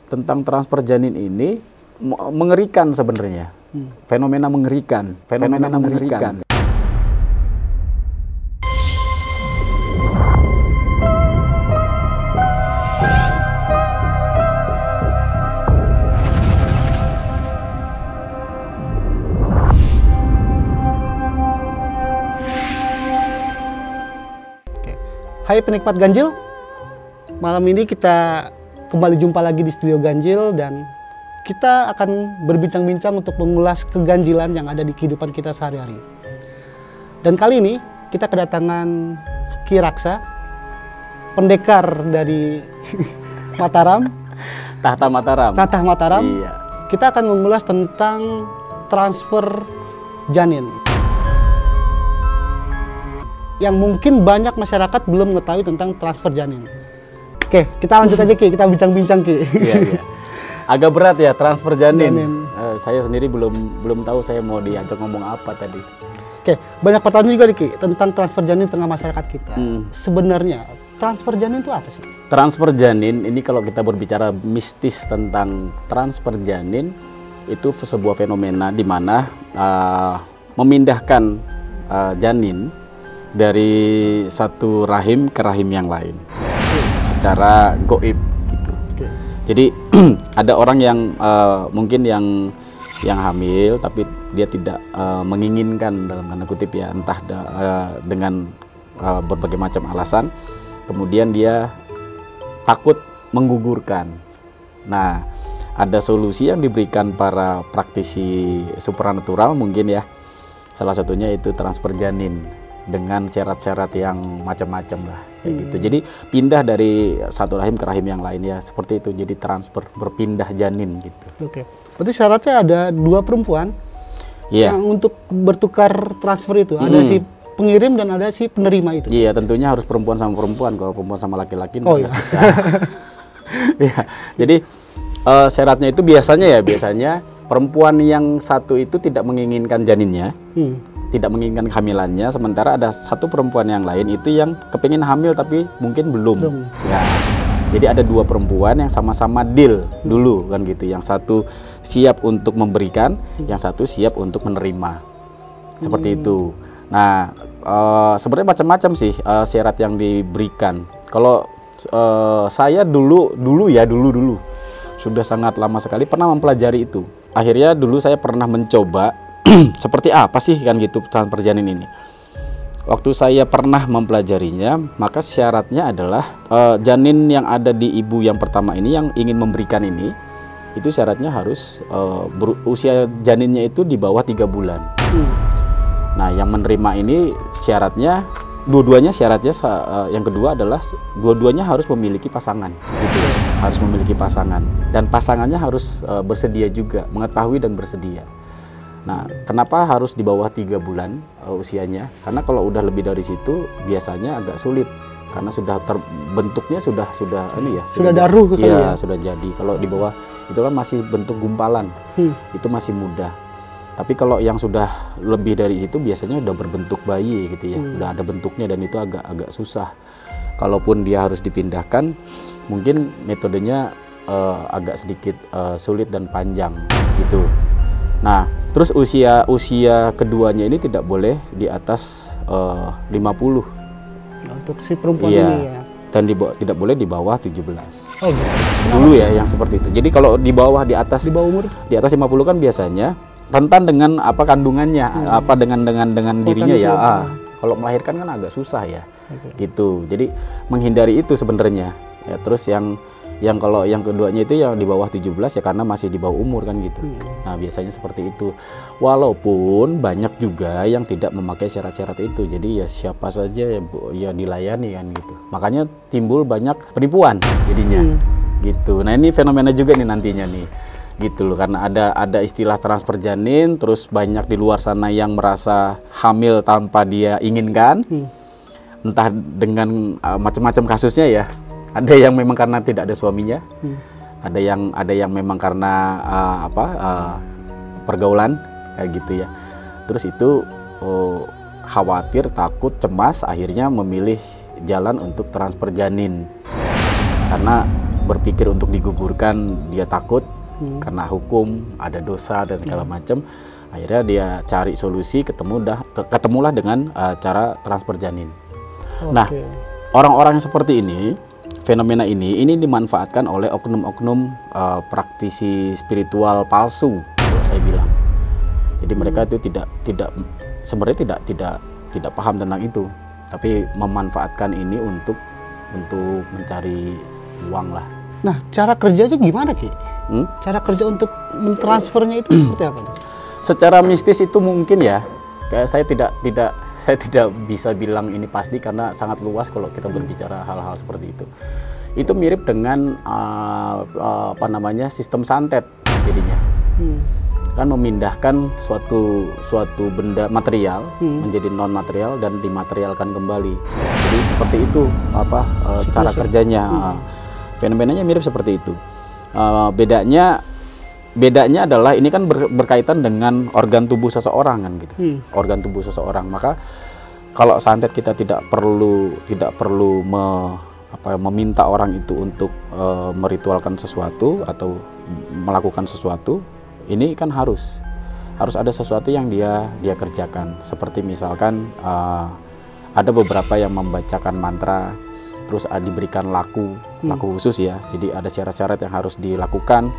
tentang transfer janin ini mengerikan sebenarnya. Fenomena mengerikan. Fenomena mengerikan. Hai penikmat ganjil, malam ini kita kembali jumpa lagi di studio ganjil dan kita akan berbincang-bincang untuk mengulas keganjilan yang ada di kehidupan kita sehari-hari. Dan kali ini kita kedatangan Ki Raksa, pendekar dari Mataram. Tahta Mataram. Tahta Mataram. Iya. Kita akan mengulas tentang transfer janin. Yang mungkin banyak masyarakat belum mengetahui tentang transfer janin. Oke, kita lanjut aja Ki, kita bincang-bincang Ki. Iya. Agak berat ya transfer janin. Saya sendiri belum tahu saya mau diajak ngomong apa tadi. Oke, banyak pertanyaan juga nih Ki tentang transfer janin tengah masyarakat kita. Sebenarnya transfer janin itu apa sih? Transfer janin ini kalau kita berbicara mistis tentang transfer janin itu sebuah fenomena di mana memindahkan janin dari satu rahim ke rahim yang lain secara goib gitu. Jadi ada orang yang mungkin yang hamil tapi dia tidak menginginkan dalam tanda kutip ya, entah dengan berbagai macam alasan, kemudian dia takut menggugurkan. Nah, ada solusi yang diberikan para praktisi supranatural mungkin ya, salah satunya itu transfer janin dengan syarat-syarat yang macam-macam lah kayak gitu. Jadi pindah dari satu rahim ke rahim yang lain ya, seperti itu. Jadi transfer, berpindah janin gitu. Oke. Berarti syaratnya ada dua perempuan yang untuk bertukar transfer itu. Ada si pengirim dan ada si penerima itu. Iya, tentunya harus perempuan sama perempuan. Kalau perempuan sama laki-laki nggak bisa. Ya, jadi syaratnya itu biasanya perempuan yang satu itu tidak menginginkan janinnya. Tidak menginginkan kehamilannya, sementara ada satu perempuan yang lain itu yang kepingin hamil tapi mungkin belum. Ya, jadi ada dua perempuan yang sama-sama deal dulu kan gitu. Yang satu siap untuk memberikan, yang satu siap untuk menerima. Seperti itu. Nah, sebenarnya macam-macam sih syarat yang diberikan. Kalau saya dulu sudah sangat lama sekali pernah mempelajari itu. Akhirnya dulu saya pernah mencoba seperti apa sih kan gitu transfer janin ini. Waktu saya pernah mempelajarinya, maka syaratnya adalah janin yang ada di ibu yang pertama ini yang ingin memberikan ini, itu syaratnya harus usia janinnya itu di bawah 3 bulan. Nah, yang menerima ini syaratnya dua-duanya yang kedua adalah dua-duanya harus memiliki pasangan gitu. Harus memiliki pasangan dan pasangannya harus bersedia juga, mengetahui dan bersedia. Nah, kenapa harus di bawah 3 bulan usianya? Karena kalau udah lebih dari situ biasanya agak sulit karena sudah terbentuknya sudah ini ya. Sudah daruh gitu ya. Sudah jadi. Kalau di bawah itu kan masih bentuk gumpalan. Itu masih mudah. Tapi kalau yang sudah lebih dari itu biasanya udah berbentuk bayi gitu ya. Udah ada bentuknya dan itu agak susah. Kalaupun dia harus dipindahkan, mungkin metodenya agak sedikit sulit dan panjang gitu. Nah, terus usia keduanya ini tidak boleh di atas 50. Untuk si perempuan ini ya. Dan tidak boleh di bawah 17. Oh, gitu. Dulu ya yang seperti itu. Jadi kalau di bawah umur di atas 50 kan biasanya rentan dengan apa kandungannya, apa dengan dirinya ya. Kalau melahirkan kan agak susah ya. Gitu. Jadi menghindari itu sebenarnya. Ya, terus kalau yang keduanya itu yang di bawah 17 ya karena masih di bawah umur kan gitu. Nah, biasanya seperti itu. Walaupun banyak juga yang tidak memakai syarat-syarat itu. Jadi ya siapa saja ya dilayani kan gitu. Makanya timbul banyak penipuan jadinya. Gitu. Nah, ini fenomena juga nih nantinya nih. Gitu loh, karena ada istilah transfer janin, terus banyak di luar sana yang merasa hamil tanpa dia inginkan. Entah dengan macam-macam kasusnya ya. Ada yang memang karena tidak ada suaminya, ada yang memang karena pergaulan kayak gitu ya. Terus itu khawatir, takut, cemas, akhirnya memilih jalan untuk transfer janin. Karena berpikir untuk digugurkan, dia takut karena hukum, ada dosa dan segala macam. Akhirnya dia cari solusi, ketemulah dengan cara transfer janin. Nah, orang-orang yang seperti ini, fenomena ini dimanfaatkan oleh oknum-oknum praktisi spiritual palsu, kalau saya bilang. Jadi mereka itu sebenarnya tidak paham tentang itu, tapi memanfaatkan ini untuk mencari uang lah. Nah, cara kerjanya gimana, Ki? Cara kerja untuk mentransfernya itu seperti apa? Secara mistis itu mungkin ya, kayak saya tidak bisa bilang ini pasti karena sangat luas kalau kita berbicara hal-hal seperti itu. Itu mirip dengan sistem santet jadinya. Kan memindahkan suatu benda material menjadi non material dan dimaterialkan kembali. Jadi seperti itu cara kerjanya. Fenomenanya mirip seperti itu. Bedanya adalah ini kan berkaitan dengan organ tubuh seseorang kan gitu. Organ tubuh seseorang. Maka kalau santet kita tidak perlu meminta orang itu untuk meritualkan sesuatu atau melakukan sesuatu. Ini kan harus ada sesuatu yang dia kerjakan. Seperti misalkan ada beberapa yang membacakan mantra, terus diberikan laku khusus ya. Jadi ada syarat-syarat yang harus dilakukan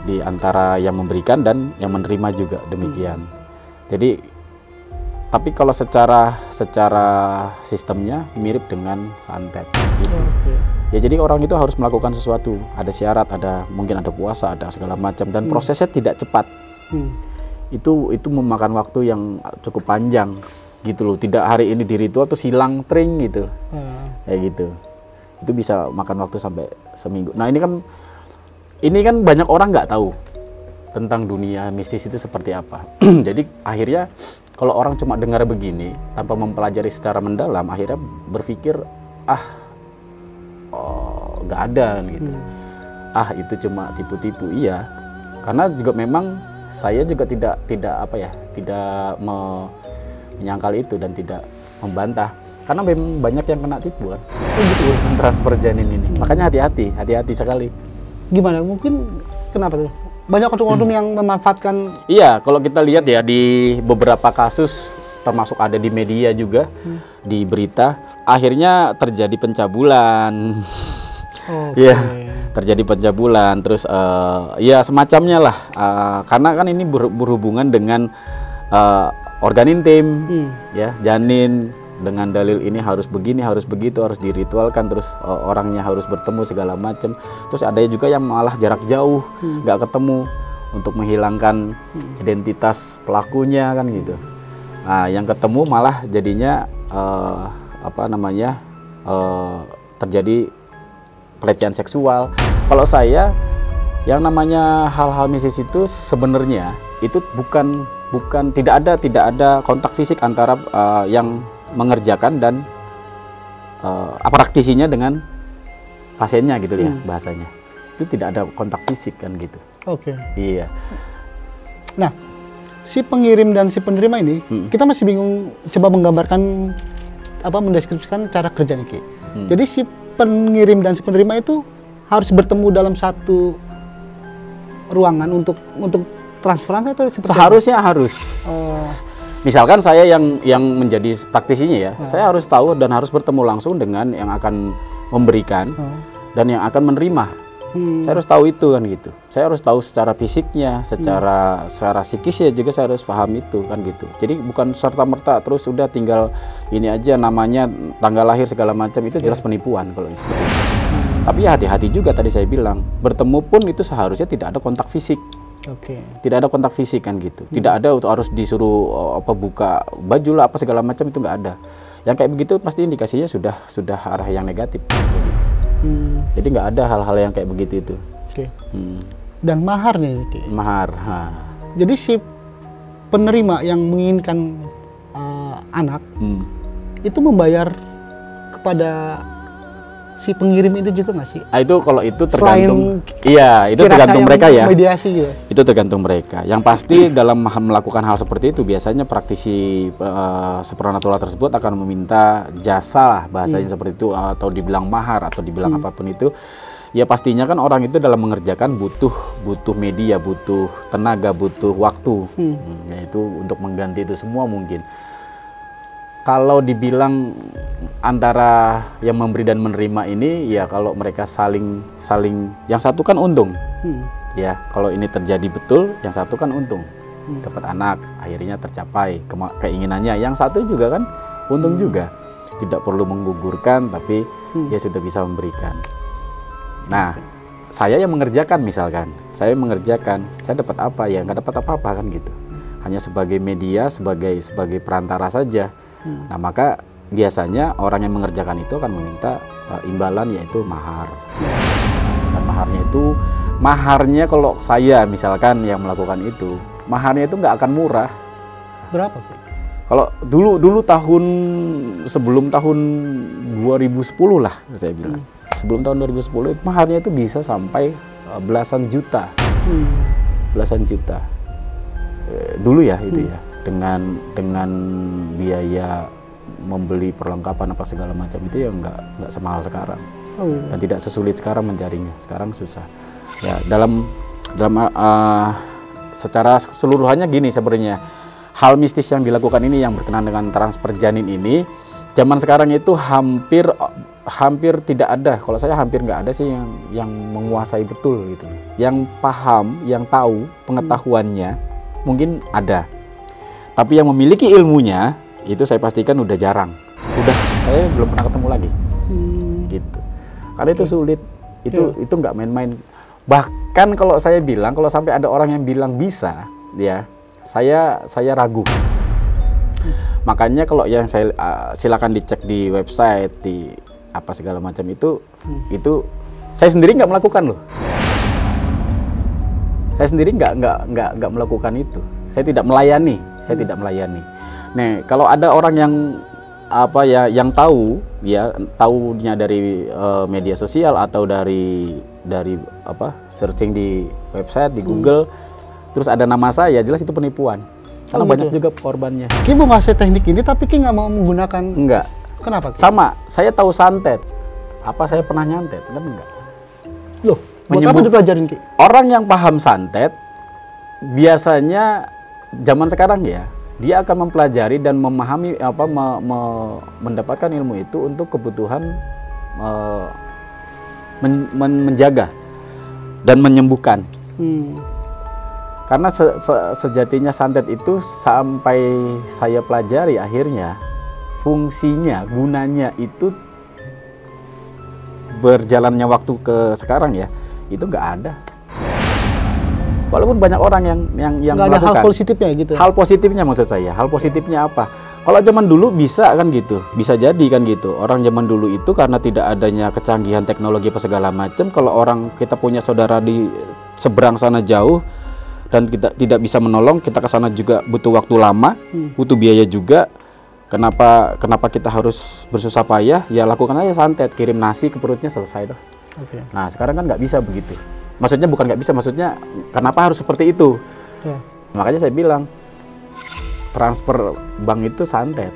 di antara yang memberikan dan yang menerima juga demikian. Jadi tapi kalau secara sistemnya mirip dengan santet gitu. Ya jadi orang itu harus melakukan sesuatu, ada syarat, mungkin ada puasa, ada segala macam, dan prosesnya tidak cepat. Itu memakan waktu yang cukup panjang gitu loh. Tidak hari ini diritual terus hilang tring gitu. Kayak gitu. Itu bisa makan waktu sampai seminggu. Nah, ini kan banyak orang nggak tahu tentang dunia mistis itu seperti apa. Jadi akhirnya kalau orang cuma dengar begini tanpa mempelajari secara mendalam, akhirnya berpikir nggak ada gitu. Itu cuma tipu-tipu. Iya, karena juga memang saya juga tidak menyangkal itu dan tidak membantah, karena memang banyak yang kena tipuan gitu urusan transfer janin ini. Makanya hati-hati sekali. Gimana? Mungkin kenapa tuh? Banyak oknum yang memanfaatkan. Iya, kalau kita lihat ya di beberapa kasus, termasuk ada di media juga, di berita, akhirnya terjadi pencabulan. Ya, terjadi pencabulan, terus ya semacamnya lah, karena kan ini berhubungan dengan organ intim, ya, janin, dengan dalil ini harus begini, harus begitu, harus diritualkan, terus orangnya harus bertemu segala macam. Terus ada juga yang malah jarak jauh, nggak ketemu, untuk menghilangkan identitas pelakunya kan gitu. Nah, yang ketemu malah jadinya terjadi pelecehan seksual. Kalau saya, yang namanya hal-hal mistis itu sebenarnya itu bukan tidak ada kontak fisik antara yang mengerjakan dan praktisinya dengan pasiennya gitu ya, bahasanya. Itu tidak ada kontak fisik kan gitu. Iya. Nah, si pengirim dan si penerima ini, kita masih bingung coba menggambarkan mendeskripsikan cara kerjanya, Ki. Jadi si pengirim dan si penerima itu harus bertemu dalam satu ruangan untuk transferan atau seperti seharusnya apa? Harus. Misalkan saya yang menjadi praktisinya ya, saya harus tahu dan harus bertemu langsung dengan yang akan memberikan dan yang akan menerima. Saya harus tahu itu kan gitu. Saya harus tahu secara fisiknya, secara psikisnya juga saya harus paham itu kan gitu. Jadi bukan serta-merta terus udah tinggal ini aja namanya, tanggal lahir segala macam, itu jelas penipuan kalau seperti itu. Tapi ya hati-hati juga, tadi saya bilang, bertemu pun itu seharusnya tidak ada kontak fisik. Tidak ada kontak fisik kan gitu. Tidak ada harus disuruh buka baju lah apa segala macam, itu nggak ada. Yang kayak begitu pasti indikasinya sudah arah yang negatif. Gitu. Jadi nggak ada hal-hal yang kayak begitu itu. Dan maharnya, mahar. Jadi si penerima yang menginginkan anak itu membayar kepada si pengirim itu juga nggak sih? Itu kalau itu tergantung. Iya, itu tergantung mereka ya. Mediasi gitu. Itu tergantung mereka. Yang pasti dalam melakukan hal seperti itu biasanya praktisi supranatural tersebut akan meminta jasa lah, bahasanya seperti itu, atau dibilang mahar atau dibilang apapun itu. ya pastinya kan orang itu dalam mengerjakan butuh media, butuh tenaga, butuh waktu. Yaitu untuk mengganti itu semua mungkin. Kalau dibilang antara yang memberi dan menerima ini, ya kalau mereka saling yang satu kan untung. Ya, kalau ini terjadi betul, yang satu kan untung. Dapat anak, akhirnya tercapai keinginannya. Yang satu juga kan untung juga. Tidak perlu menggugurkan, tapi dia sudah bisa memberikan. Nah, saya yang mengerjakan misalkan, saya dapat apa ya? Nggak dapat apa-apa kan gitu. Hanya sebagai media, sebagai perantara saja. Nah, maka biasanya orang yang mengerjakan itu akan meminta imbalan, yaitu mahar. Dan maharnya kalau saya misalkan yang melakukan itu, maharnya itu nggak akan murah. Berapa? Kalau dulu sebelum tahun 2010 lah saya bilang. Sebelum tahun 2010 maharnya itu bisa sampai belasan juta. Belasan juta. Dulu ya itu ya. Dengan biaya membeli perlengkapan apa segala macam itu ya nggak semahal sekarang. Dan tidak sesulit sekarang mencarinya. Sekarang susah. Ya, dalam secara keseluruhannya gini sebenarnya. Hal mistis yang dilakukan ini yang berkenaan dengan transfer janin ini, zaman sekarang itu hampir tidak ada. Kalau saya hampir nggak ada sih yang menguasai betul gitu. Yang paham, yang tahu pengetahuannya mungkin ada. Tapi yang memiliki ilmunya itu saya pastikan udah jarang. Saya belum pernah ketemu lagi. Gitu. Karena itu sulit. Itu nggak main-main. Bahkan kalau saya bilang, kalau sampai ada orang yang bilang bisa, ya saya ragu. Makanya kalau yang saya silakan dicek di website, di apa segala macam itu saya sendiri nggak melakukan loh. Saya sendiri nggak melakukan itu. Saya tidak melayani. Nah, kalau ada orang yang yang tahunya dari media sosial atau dari searching di website, di Google, terus ada nama saya, jelas itu penipuan. Karena banyak juga korbannya. Ki mau ngasih teknik ini tapi Ki nggak mau menggunakan. Enggak. Kenapa Ki? Sama, saya tahu santet. Apa saya pernah nyantet? Kan enggak. Loh, buat apa dipelajarin Ki? Orang yang paham santet biasanya zaman sekarang ya, dia akan mempelajari dan memahami mendapatkan ilmu itu untuk kebutuhan menjaga dan menyembuhkan. Karena sejatinya santet itu sampai saya pelajari akhirnya fungsinya, gunanya itu berjalannya waktu ke sekarang ya, itu nggak ada. Walaupun banyak orang yang nggak melakukan. ada hal positifnya gitu. Hal positifnya maksud saya, hal positifnya apa? Kalau zaman dulu bisa kan gitu, bisa jadi kan gitu. Orang zaman dulu itu karena tidak adanya kecanggihan teknologi apa segala macam, kalau kita punya saudara di seberang sana jauh dan kita tidak bisa menolong, kita ke sana juga butuh waktu lama, butuh biaya juga. Kenapa kita harus bersusah payah? Ya lakukan aja santet, kirim nasi ke perutnya, selesai tuh. Nah sekarang kan nggak bisa begitu. Maksudnya bukan nggak bisa, maksudnya kenapa harus seperti itu? Makanya saya bilang transfer bank itu santet.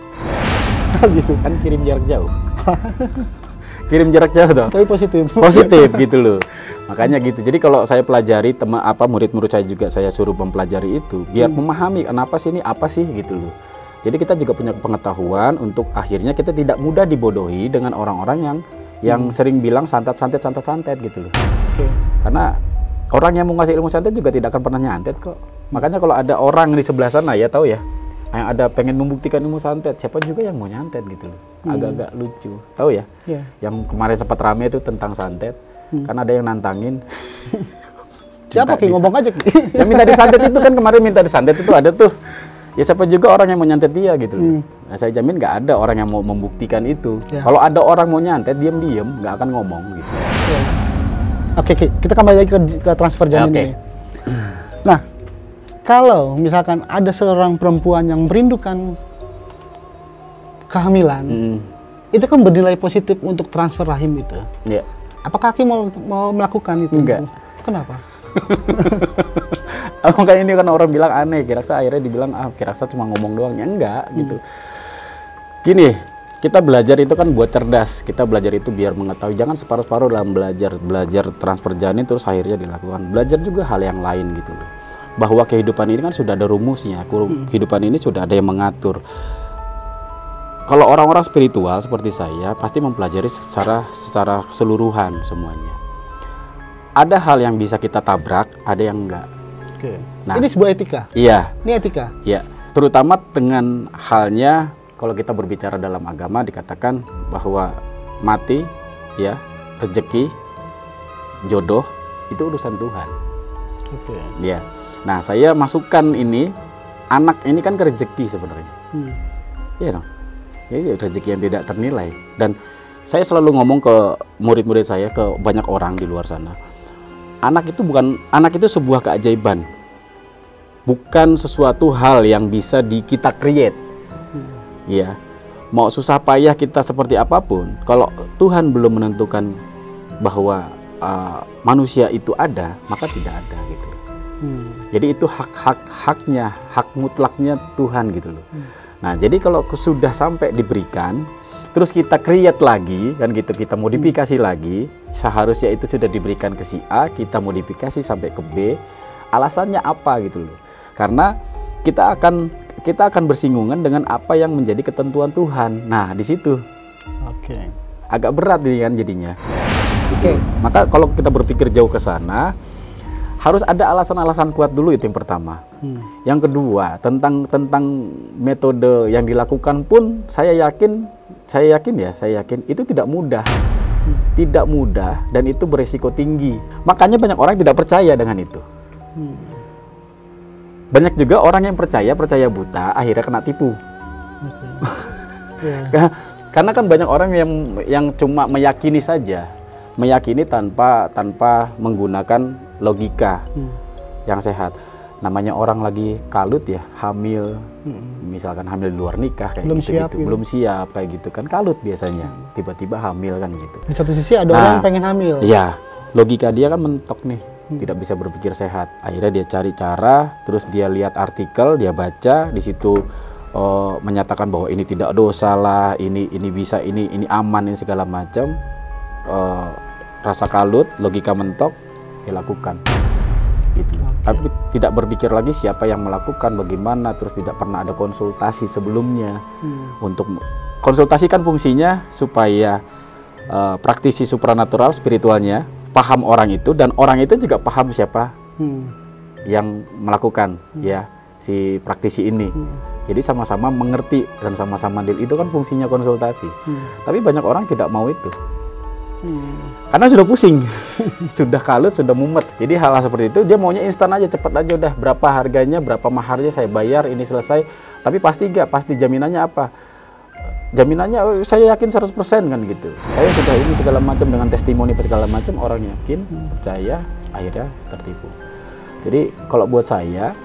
Gitu Kan kirim jarak jauh. Kirim jarak jauh toh. Tapi positif. Positif gitu loh. Makanya gitu. Jadi kalau saya pelajari murid-murid saya juga saya suruh mempelajari itu biar memahami kenapa sih ini apa sih gitu loh. Jadi kita juga punya pengetahuan untuk akhirnya kita tidak mudah dibodohi dengan orang-orang yang sering bilang santet gitu loh. Karena orang yang mau ngasih ilmu santet juga tidak akan pernah nyantet kok. Makanya kalau ada orang di sebelah sana ya tahu ya, yang ada pengen membuktikan ilmu santet, siapa juga yang mau nyantet gitu loh. Agak-agak lucu. Tahu ya? Yang kemarin sempat rame itu tentang santet. Kan ada yang nantangin. Siapa Ki? Ngomong aja Ki. Yang minta disantet itu kan kemarin minta disantet itu ada tuh. Ya siapa juga orang yang mau nyantet dia gitu loh. Nah, saya jamin nggak ada orang yang mau membuktikan itu. Kalau ada orang mau nyantet, diam-diam nggak akan ngomong gitu. Oke, kita kembali lagi ke transfer janin ini. Nah, kalau misalkan ada seorang perempuan yang merindukan kehamilan, itu kan bernilai positif untuk transfer rahim itu. Apakah Ki mau melakukan itu? Enggak. Kenapa? Makanya ini kan orang bilang aneh, Kiraksa akhirnya dibilang Kiraksa cuma ngomong doang. Ya enggak gitu. Gini, kita belajar itu kan buat cerdas. Kita belajar itu biar mengetahui. Jangan separuh-separuh dalam belajar transfer janin terus akhirnya dilakukan. Belajar juga hal yang lain gitu loh. Bahwa kehidupan ini kan sudah ada rumusnya. Kehidupan ini sudah ada yang mengatur. Kalau orang-orang spiritual seperti saya pasti mempelajari secara keseluruhan semuanya. Ada hal yang bisa kita tabrak, ada yang enggak. Oke. Nah, ini sebuah etika. Iya. Ini etika. Iya. Terutama dengan halnya kalau kita berbicara dalam agama dikatakan bahwa mati, ya, rezeki, jodoh itu urusan Tuhan. Oke. Ya. Nah, saya masukkan ini, anak ini kan rezeki sebenarnya. Iya dong. Ini rezeki yang tidak ternilai. Dan saya selalu ngomong ke murid-murid saya, ke banyak orang di luar sana. Anak itu sebuah keajaiban. Bukan sesuatu hal yang bisa kita create. Ya. Mau susah payah kita seperti apapun, kalau Tuhan belum menentukan bahwa manusia itu ada, maka tidak ada gitu. Jadi itu haknya, hak mutlaknya Tuhan gitu loh. Nah, jadi kalau sudah sampai diberikan, terus kita create lagi, kan gitu, kita modifikasi lagi, seharusnya itu sudah diberikan ke si A, kita modifikasi sampai ke B, alasannya apa gitu loh. Karena kita akan bersinggungan dengan apa yang menjadi ketentuan Tuhan. Nah, di situ. Oke. Agak berat ini kan jadinya. Oke. Maka kalau kita berpikir jauh ke sana, harus ada alasan-alasan kuat dulu, itu yang pertama. Yang kedua, tentang metode yang dilakukan pun saya yakin itu tidak mudah. Tidak mudah dan itu berisiko tinggi. Makanya banyak orang tidak percaya dengan itu. Banyak juga orang yang percaya buta akhirnya kena tipu. Karena kan banyak orang yang cuma meyakini saja. Meyakini tanpa menggunakan logika yang sehat. Namanya orang lagi kalut ya, hamil, misalkan hamil di luar nikah kayak belum siap kayak gitu kan, kalut biasanya, tiba-tiba hamil kan gitu. Di satu sisi ada orang yang pengen hamil. Iya, logika dia kan mentok nih, tidak bisa berpikir sehat. Akhirnya dia cari cara, terus dia lihat artikel, dia baca di situ menyatakan bahwa ini tidak dosa lah, ini bisa, ini aman, ini segala macam. Rasa kalut, logika mentok, dilakukan gitu. Tapi tidak berpikir lagi siapa yang melakukan, bagaimana, terus tidak pernah ada konsultasi sebelumnya. Untuk konsultasi kan fungsinya supaya praktisi supranatural spiritualnya paham orang itu, dan orang itu juga paham siapa yang melakukan ya si praktisi ini. Jadi sama-sama mengerti dan sama-sama deal. Itu kan fungsinya konsultasi. Tapi banyak orang tidak mau itu. Karena sudah pusing, sudah kalut, sudah mumet. Jadi hal-hal seperti itu dia maunya instan aja, cepat aja udah. Berapa harganya, berapa maharnya saya bayar, ini selesai. Tapi pasti jaminannya apa? Jaminannya saya yakin 100% kan gitu. Saya sudah ini segala macam dengan testimoni segala macam, orang yakin, percaya, akhirnya tertipu. Jadi kalau buat saya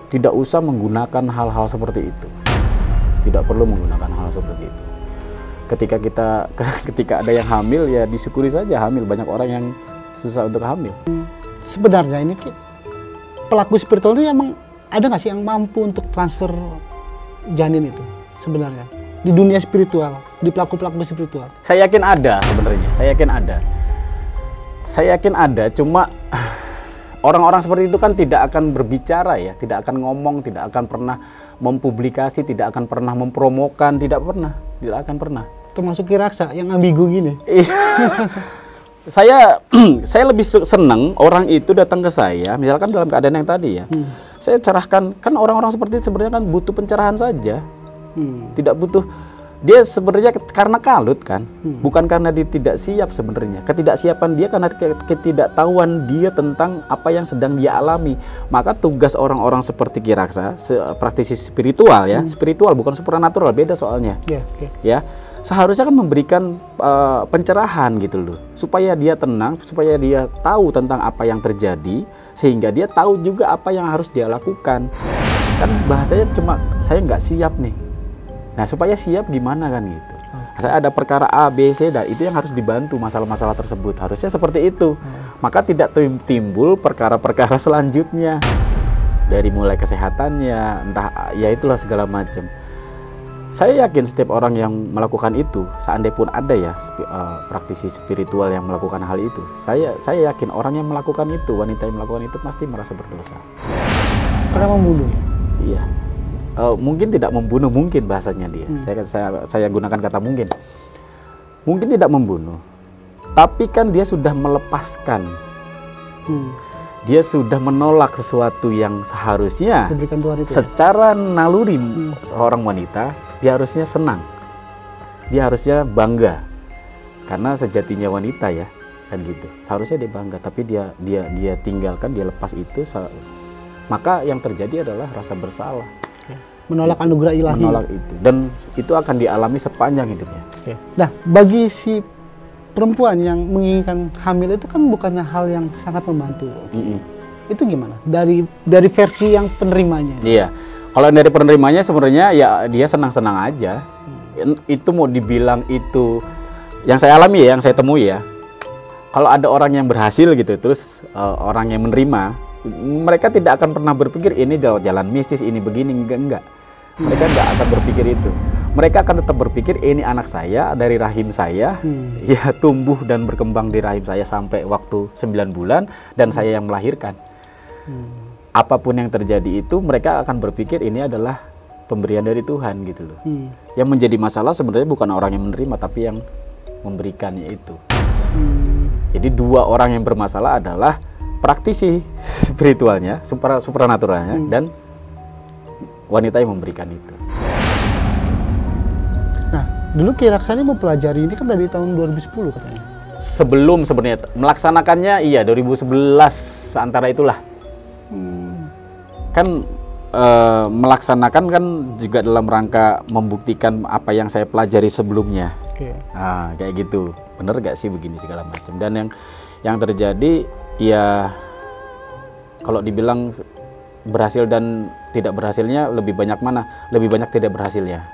tidak usah menggunakan hal-hal seperti itu. Tidak perlu menggunakan hal seperti itu. Ketika ada yang hamil ya disyukuri saja hamil. Banyak orang yang susah untuk hamil. Sebenarnya ini pelaku spiritual itu emang ada nggak sih yang mampu untuk transfer janin itu sebenarnya di dunia spiritual, di pelaku-pelaku spiritual? Saya yakin ada sebenarnya. Saya yakin ada. Cuma orang-orang seperti itu kan tidak akan berbicara ya, tidak akan ngomong, tidak akan pernah mempublikasi, tidak akan pernah mempromokan, tidak akan pernah. Termasuk Kiraksa yang ambigu gini. Saya lebih senang orang itu datang ke saya, misalkan dalam keadaan yang tadi ya. Saya cerahkan, kan orang-orang seperti itu sebenarnya kan butuh pencerahan saja. Tidak butuh, dia sebenarnya karena kalut kan, bukan karena dia tidak siap sebenarnya. Ketidaksiapan dia karena ketidaktahuan dia tentang apa yang sedang dia alami. Maka tugas orang-orang seperti Kiraksa, praktisi spiritual ya, spiritual bukan supranatural, beda soalnya. Ya, seharusnya kan memberikan pencerahan gitu loh, supaya dia tenang, supaya dia tahu tentang apa yang terjadi, sehingga dia tahu juga apa yang harus dia lakukan. Kan bahasanya cuma saya nggak siap nih. Nah, supaya siap gimana kan gitu. Saya ada perkara A, B, C, dan itu yang harus dibantu masalah-masalah tersebut. Harusnya seperti itu. Maka tidak timbul perkara-perkara selanjutnya. Dari mulai kesehatannya, entah ya itulah segala macam. Saya yakin setiap orang yang melakukan itu, seandainya pun ada ya praktisi spiritual yang melakukan hal itu, saya yakin orang yang melakukan itu, wanita yang melakukan itu pasti merasa berdosa. Karena membunuh. Iya. Mungkin tidak membunuh, mungkin bahasanya dia. Saya gunakan kata mungkin. Mungkin tidak membunuh, tapi kan dia sudah melepaskan. Dia sudah menolak sesuatu yang seharusnya Diberikan Tuhan itu, secara naluri seorang wanita, dia harusnya senang, dia harusnya bangga, karena sejatinya wanita ya, kan gitu. Seharusnya dia bangga, tapi dia tinggalkan, dia lepas itu, maka yang terjadi adalah rasa bersalah, menolak anugerah ilahi. Menolak itu, dan itu akan dialami sepanjang hidupnya. Nah, bagi si perempuan yang menginginkan hamil itu kan bukannya hal yang sangat membantu. Itu gimana? Dari versi yang penerimanya? Iya, kalau dari penerimanya sebenarnya ya dia senang-senang aja. Itu mau dibilang itu yang saya alami ya, yang saya temui ya. Kalau ada orang yang berhasil gitu, terus orang yang menerima, mereka tidak akan pernah berpikir ini jalan mistis, ini begini, enggak. Mereka nggak akan berpikir itu. Mereka akan tetap berpikir ini anak saya dari rahim saya, ya tumbuh dan berkembang di rahim saya sampai waktu 9 bulan dan saya yang melahirkan. Apapun yang terjadi itu mereka akan berpikir ini adalah pemberian dari Tuhan gitu loh. Yang menjadi masalah sebenarnya bukan orang yang menerima tapi yang memberikannya itu. Jadi dua orang yang bermasalah adalah praktisi spiritualnya, supranaturalnya, dan wanita yang memberikan itu. Nah, dulu Ki Raksani mempelajari ini kan dari tahun 2010 katanya. Sebelum sebenarnya melaksanakannya iya 2011 antara itulah. Kan melaksanakan kan juga dalam rangka membuktikan apa yang saya pelajari sebelumnya. Nah, kayak gitu. Bener gak sih begini segala macam. Dan yang terjadi ya kalau dibilang berhasil dan tidak berhasilnya lebih banyak mana? Lebih banyak tidak berhasilnya.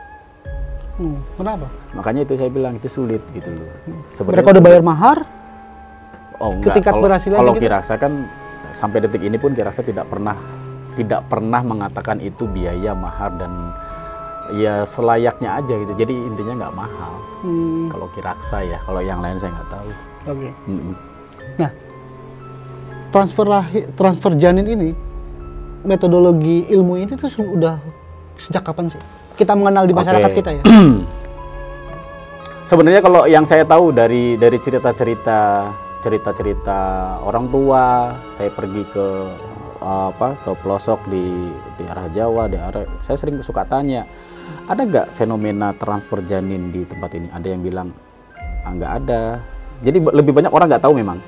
Kenapa? Makanya itu saya bilang itu sulit gitu loh. Mereka udah bayar mahar? Oh enggak. Ketika berhasilnya kalau gitu? Ki Raksa kan sampai detik ini pun Ki Raksa tidak pernah mengatakan itu biaya mahar dan ya selayaknya aja gitu. Jadi intinya nggak mahal. Kalau Ki Raksa ya. Kalau yang lain saya nggak tahu. Oke. Nah, transfer janin ini, metodologi ilmu ini tuh sudah sejak kapan sih kita mengenal di masyarakat kita ya? Sebenarnya kalau yang saya tahu dari cerita-cerita orang tua, saya pergi ke pelosok di arah Jawa, saya sering suka tanya, ada nggak fenomena transfer janin di tempat ini? Ada yang bilang nggak ada. Jadi lebih banyak orang nggak tahu memang,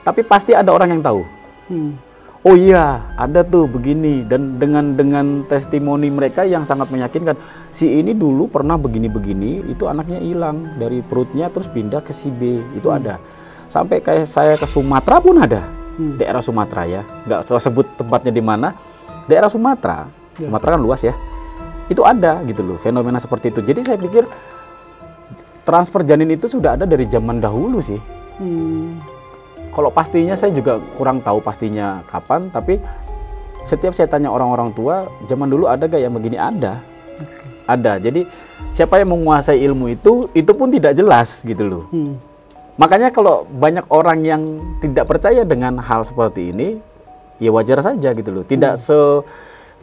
tapi pasti ada orang yang tahu. Oh iya, ada tuh begini, dan dengan testimoni mereka yang sangat meyakinkan, si ini dulu pernah begini-begini, itu anaknya hilang dari perutnya terus pindah ke si B, itu ada. Sampai kayak saya ke Sumatera pun ada, daerah Sumatera ya, nggak usah sebut tempatnya di mana, daerah Sumatera, Sumatera kan luas ya, itu ada gitu loh, fenomena seperti itu. Jadi saya pikir transfer janin itu sudah ada dari zaman dahulu sih. Kalau pastinya saya juga kurang tahu pastinya kapan, tapi setiap saya tanya orang-orang tua, zaman dulu ada gak yang begini? Ada. Ada. Jadi siapa yang menguasai ilmu itu pun tidak jelas gitu loh. Makanya kalau banyak orang yang tidak percaya dengan hal seperti ini, ya wajar saja gitu loh. Tidak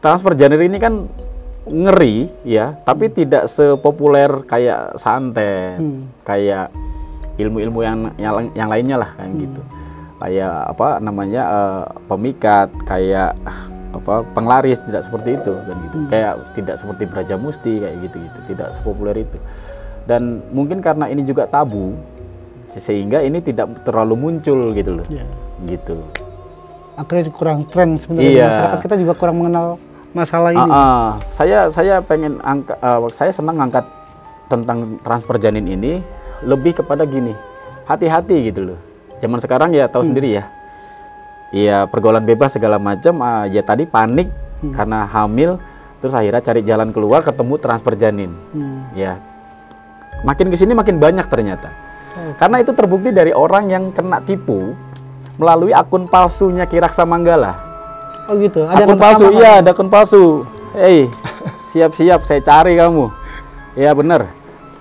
transfer janin ini kan ngeri ya, tapi tidak sepopuler kayak santet, kayak ilmu-ilmu yang lainnya lah kan gitu. Kayak apa namanya pemikat, kayak penglaris, tidak seperti itu kan gitu. Kayak tidak seperti Braja Musti kayak gitu-gitu, tidak sepopuler itu. Dan mungkin karena ini juga tabu sehingga ini tidak terlalu muncul gitu loh. Gitu. Akhirnya kurang tren sebenarnya. Masyarakat kita juga kurang mengenal masalah ini. Saya pengen saya senang angkat tentang transfer janin ini lebih kepada gini, hati-hati gitu loh. Zaman sekarang ya tahu sendiri ya, ya pergaulan bebas segala macam, ya tadi panik karena hamil, terus akhirnya cari jalan keluar ketemu transfer janin. Ya makin kesini makin banyak ternyata, karena itu terbukti dari orang yang kena tipu melalui akun palsunya Ki Raksa Manggala. Oh gitu, ada akun palsu, iya ada akun palsu. Siap-siap saya cari kamu. Ya benar.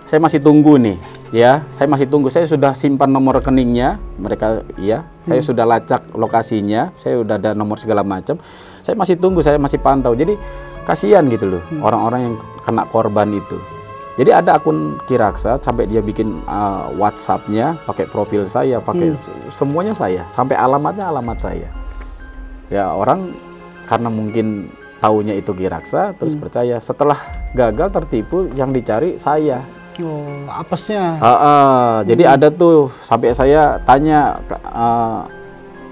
Saya masih tunggu nih. Ya, saya masih tunggu. Saya sudah simpan nomor rekeningnya. Mereka, ya, saya sudah lacak lokasinya. Saya udah ada nomor segala macam. Saya masih tunggu. Saya masih pantau. Jadi kasihan gitu loh orang-orang yang kena korban itu. Jadi ada akun Kiraksa sampai dia bikin WhatsApp-nya, pakai profil saya, pakai semuanya saya, sampai alamatnya alamat saya. Ya orang karena mungkin taunya itu Kiraksa, terus percaya. Setelah gagal tertipu, yang dicari saya. Oh, apesnya. Jadi ada tuh sampai saya tanya,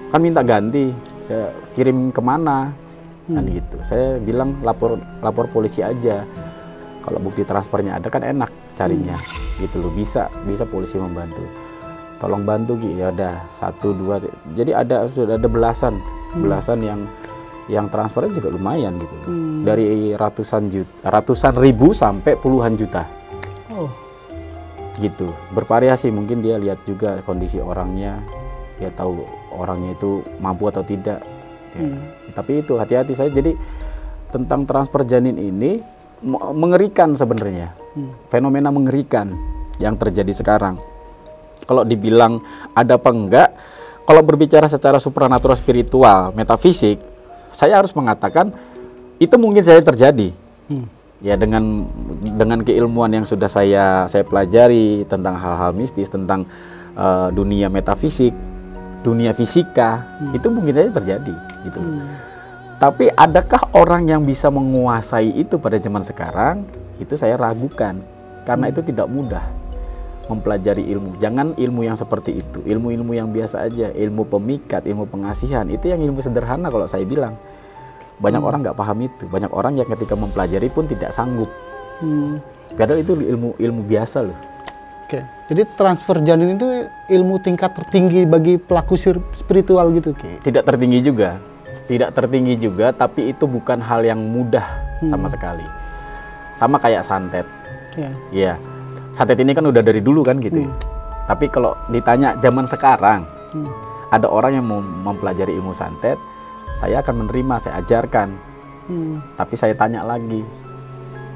kan minta ganti, saya kirim kemana, kan gitu. Saya bilang lapor polisi aja. Kalau bukti transfernya ada kan enak carinya, gitu loh. Bisa polisi membantu. Tolong bantu Ki. Ya udah 1, 2. Jadi sudah ada belasan yang transfernya juga lumayan gitu loh. Dari ratusan ribu sampai puluhan juta. Oh. Gitu. Bervariasi, mungkin dia lihat juga kondisi orangnya, dia tahu orangnya itu mampu atau tidak. Ya. Tapi itu hati-hati saya. Jadi tentang transfer janin ini mengerikan sebenarnya, fenomena mengerikan yang terjadi sekarang. Kalau dibilang ada apa enggak, kalau berbicara secara supranatural, spiritual, metafisik, saya harus mengatakan itu mungkin saja terjadi. Ya dengan keilmuan yang sudah saya pelajari tentang hal-hal mistis, tentang dunia metafisik, dunia fisika, itu mungkin saja terjadi, gitu. Tapi adakah orang yang bisa menguasai itu pada zaman sekarang? Itu saya ragukan. Karena itu tidak mudah mempelajari ilmu. Jangan ilmu yang seperti itu. Ilmu-ilmu yang biasa aja. Ilmu pemikat, ilmu pengasihan. Itu yang ilmu sederhana kalau saya bilang. Banyak orang nggak paham itu. Banyak orang yang ketika mempelajari pun tidak sanggup. Padahal itu ilmu biasa loh. Oke. Jadi transfer janin itu ilmu tingkat tertinggi bagi pelaku spiritual gitu, Ki? Tidak tertinggi juga, tapi itu bukan hal yang mudah sama sekali. Sama kayak santet. Ya. Santet ini kan udah dari dulu kan gitu. Tapi kalau ditanya zaman sekarang, ada orang yang mau mempelajari ilmu santet, saya akan menerima, saya ajarkan. Tapi saya tanya lagi,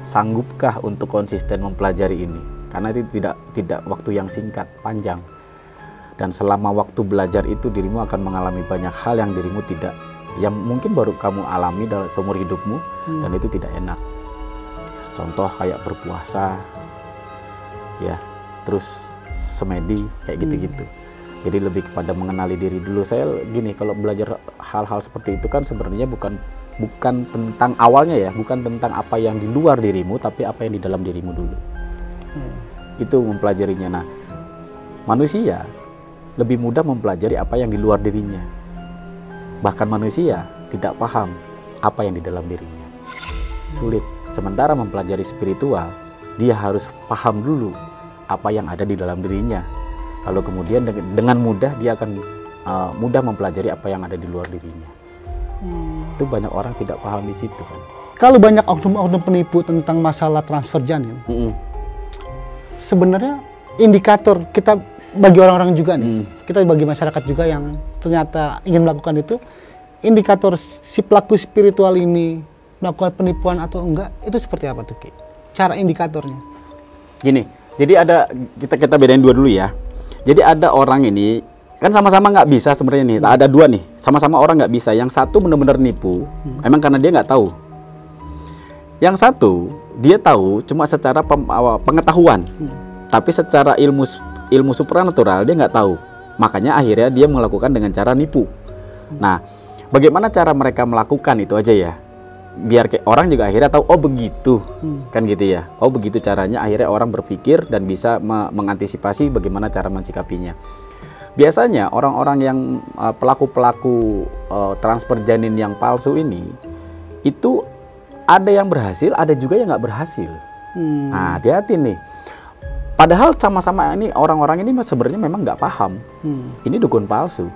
sanggupkah untuk konsisten mempelajari ini? Karena itu tidak waktu yang singkat, panjang. Dan selama waktu belajar itu dirimu akan mengalami banyak hal yang dirimu yang mungkin baru kamu alami dalam seumur hidupmu, dan itu tidak enak. Contoh kayak berpuasa, ya, terus semedi, kayak gitu-gitu. Jadi lebih kepada mengenali diri dulu. Saya gini, kalau belajar hal-hal seperti itu kan sebenarnya bukan tentang awalnya ya, bukan tentang apa yang di luar dirimu, tapi apa yang di dalam dirimu dulu. Itu mempelajarinya. Nah, manusia lebih mudah mempelajari apa yang di luar dirinya. Bahkan manusia tidak paham apa yang di dalam dirinya. Sulit. Sementara mempelajari spiritual, dia harus paham dulu apa yang ada di dalam dirinya. Lalu kemudian dengan mudah dia akan mudah mempelajari apa yang ada di luar dirinya. Itu banyak orang tidak paham di situ kan. Kalau banyak oknum-oknum penipu tentang masalah transfer janin, sebenarnya indikator kita bagi orang-orang juga nih, kita bagi masyarakat juga yang ternyata ingin melakukan itu, indikator si pelaku spiritual ini melakukan penipuan atau enggak, itu seperti apa tuh, Ki? Cara indikatornya? Gini, jadi ada, kita bedain dua dulu ya. Jadi ada orang ini, kan sama-sama nggak bisa sebenarnya nih, ada dua nih, sama-sama orang nggak bisa. Yang satu benar-benar nipu, emang karena dia nggak tahu. Yang satu, dia tahu cuma secara pengetahuan, tapi secara ilmu supranatural dia nggak tahu. Makanya akhirnya dia melakukan dengan cara nipu. Nah, bagaimana cara mereka melakukan itu aja ya, biar orang juga akhirnya tahu, oh begitu, kan gitu ya. Oh begitu caranya, akhirnya orang berpikir dan bisa mengantisipasi bagaimana cara mensikapinya. Biasanya orang-orang yang pelaku-pelaku transfer janin yang palsu ini, itu ada yang berhasil, ada juga yang nggak berhasil. Nah, hati-hati nih. Padahal sama-sama ini orang-orang ini sebenarnya memang nggak paham. Ini dukun palsu.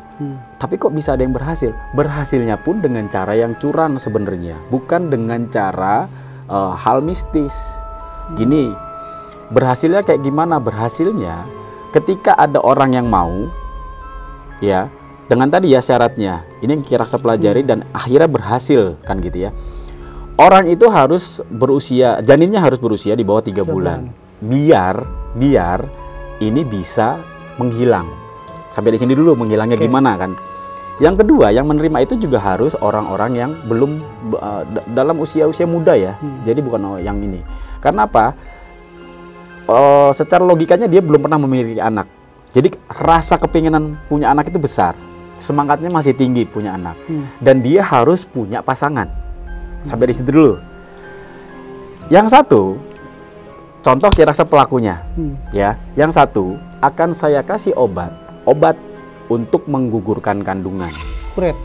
Tapi kok bisa ada yang berhasil? Berhasilnya pun dengan cara yang curang sebenarnya, bukan dengan cara hal mistis. Gini, berhasilnya kayak gimana? Berhasilnya ketika ada orang yang mau, ya, dengan tadi ya syaratnya. Ini yang Kiraksa pelajari dan akhirnya berhasil kan gitu ya. orang itu harus berusia, janinnya harus berusia di bawah 3 bulan. Biar ini bisa menghilang. Sampai di sini dulu menghilangnya gimana kan. Yang kedua, yang menerima itu juga harus orang-orang yang belum dalam usia-usia muda ya. Jadi bukan yang ini. Karena apa? Secara logikanya dia belum pernah memiliki anak. Jadi rasa kepinginan punya anak itu besar. Semangatnya masih tinggi punya anak. Dan dia harus punya pasangan. Sampai di situ dulu. Yang satu, contoh kira-kira pelakunya. Ya, yang satu akan saya kasih obat untuk menggugurkan kandungan. Kuret?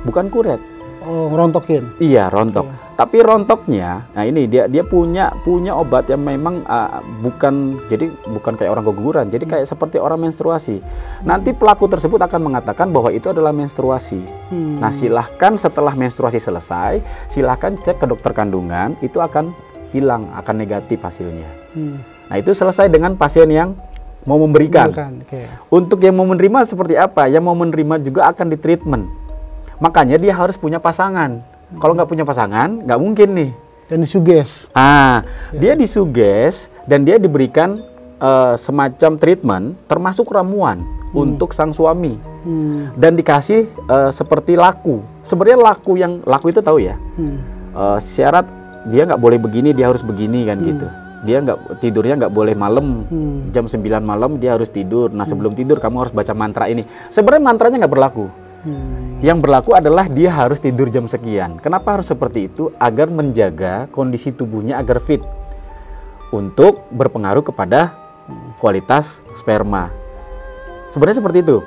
Bukan kuret. Oh, rontokin? Iya, rontok. Tapi rontoknya, nah ini dia punya obat yang memang bukan kayak orang keguguran, jadi kayak seperti orang menstruasi. Nanti pelaku tersebut akan mengatakan bahwa itu adalah menstruasi. Nah, silahkan setelah menstruasi selesai, silahkan cek ke dokter kandungan, itu akan hilang, akan negatif hasilnya. Nah, itu selesai dengan pasien yang mau memberikan. Untuk yang mau menerima seperti apa? Yang mau menerima juga akan ditreatment. Makanya dia harus punya pasangan. Kalau nggak punya pasangan, nggak mungkin nih. Dan disuges. Dia disuges dan dia diberikan semacam treatment, termasuk ramuan untuk sang suami. Dan dikasih seperti laku. Sebenarnya laku itu tahu ya. Syarat dia nggak boleh begini, dia harus begini kan gitu. Dia tidurnya nggak boleh malam, jam 9 malam dia harus tidur. Nah, sebelum tidur kamu harus baca mantra ini. Sebenarnya mantranya nggak berlaku. Yang berlaku adalah dia harus tidur jam sekian. Kenapa harus seperti itu? Agar menjaga kondisi tubuhnya agar fit untuk berpengaruh kepada kualitas sperma. Sebenarnya seperti itu.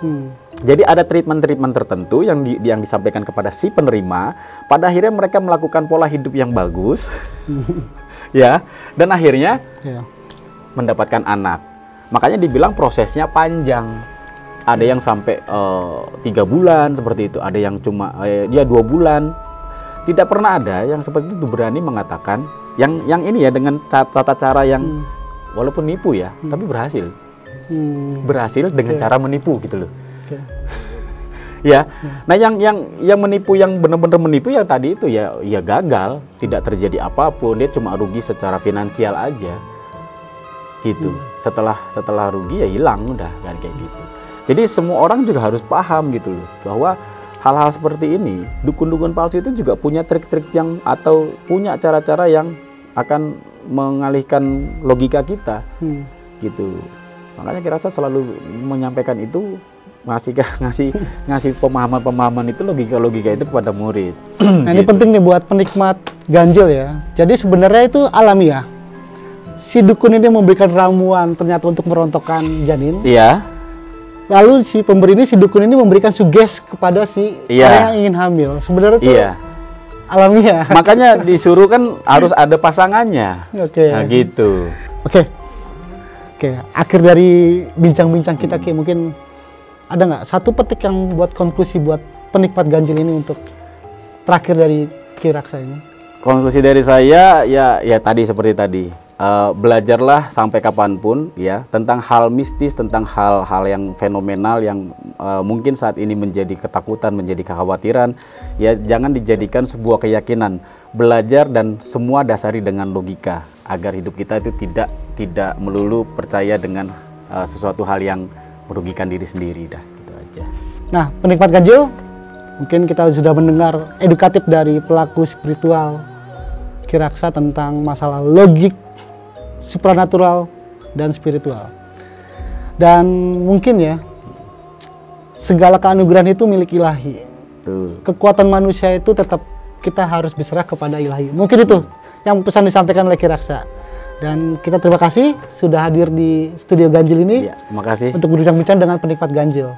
Jadi ada treatment-treatment tertentu yang disampaikan kepada si penerima. Pada akhirnya mereka melakukan pola hidup yang bagus. Ya, dan akhirnya mendapatkan anak. Makanya dibilang prosesnya panjang. Ada yang sampai 3 bulan seperti itu, ada yang cuma dia 2 bulan. Tidak pernah ada yang seperti itu berani mengatakan yang ini ya dengan tata cara yang walaupun nipu ya, tapi berhasil. Berhasil dengan cara menipu gitu loh. Ya. Nah, yang menipu, yang benar-benar menipu yang tadi itu ya gagal, tidak terjadi apapun, dia cuma rugi secara finansial aja. Gitu. Setelah rugi ya hilang udah kan kayak gitu. Jadi semua orang juga harus paham gitu loh bahwa hal-hal seperti ini, dukun-dukun palsu itu juga punya trik-trik yang atau punya cara-cara yang akan mengalihkan logika kita. Gitu. Makanya kita selalu menyampaikan itu, ngasih pemahaman itu, logika itu kepada murid. Nah, ini penting nih buat penikmat ganjil ya. Jadi sebenarnya itu alamiah. Si dukun ini memberikan ramuan ternyata untuk merontokkan janin. Iya. Lalu si pemberi ini, si dukun ini memberikan suges kepada si orang yang ingin hamil. Sebenarnya itu alamiah. Makanya disuruh kan harus ada pasangannya. Nah, gitu. Oke. Akhir dari bincang-bincang kita Ki, mungkin ada nggak satu petik yang buat konklusi buat penikmat ganjil ini untuk terakhir dari Ki Raksa ini? Konklusi dari saya ya tadi seperti tadi. Belajarlah sampai kapanpun ya tentang hal mistis, tentang hal-hal yang fenomenal yang mungkin saat ini menjadi ketakutan, menjadi kekhawatiran. Ya jangan dijadikan sebuah keyakinan. Belajar dan semua dasari dengan logika agar hidup kita itu tidak melulu percaya dengan sesuatu hal yang merugikan diri sendiri. Dah gitu aja. Nah, penikmat ganjil, mungkin kita sudah mendengar edukatif dari pelaku spiritual Ki Raksa tentang masalah logik supranatural dan spiritual. Dan mungkin ya, segala keanugerahan itu milik ilahi. Kekuatan manusia itu tetap kita harus berserah kepada ilahi. Mungkin itu yang pesan disampaikan oleh Ki Raksa. Dan kita terima kasih sudah hadir di studio ganjil ini. Ya, terima kasih. Untuk berbincang-bincang dengan penikmat ganjil.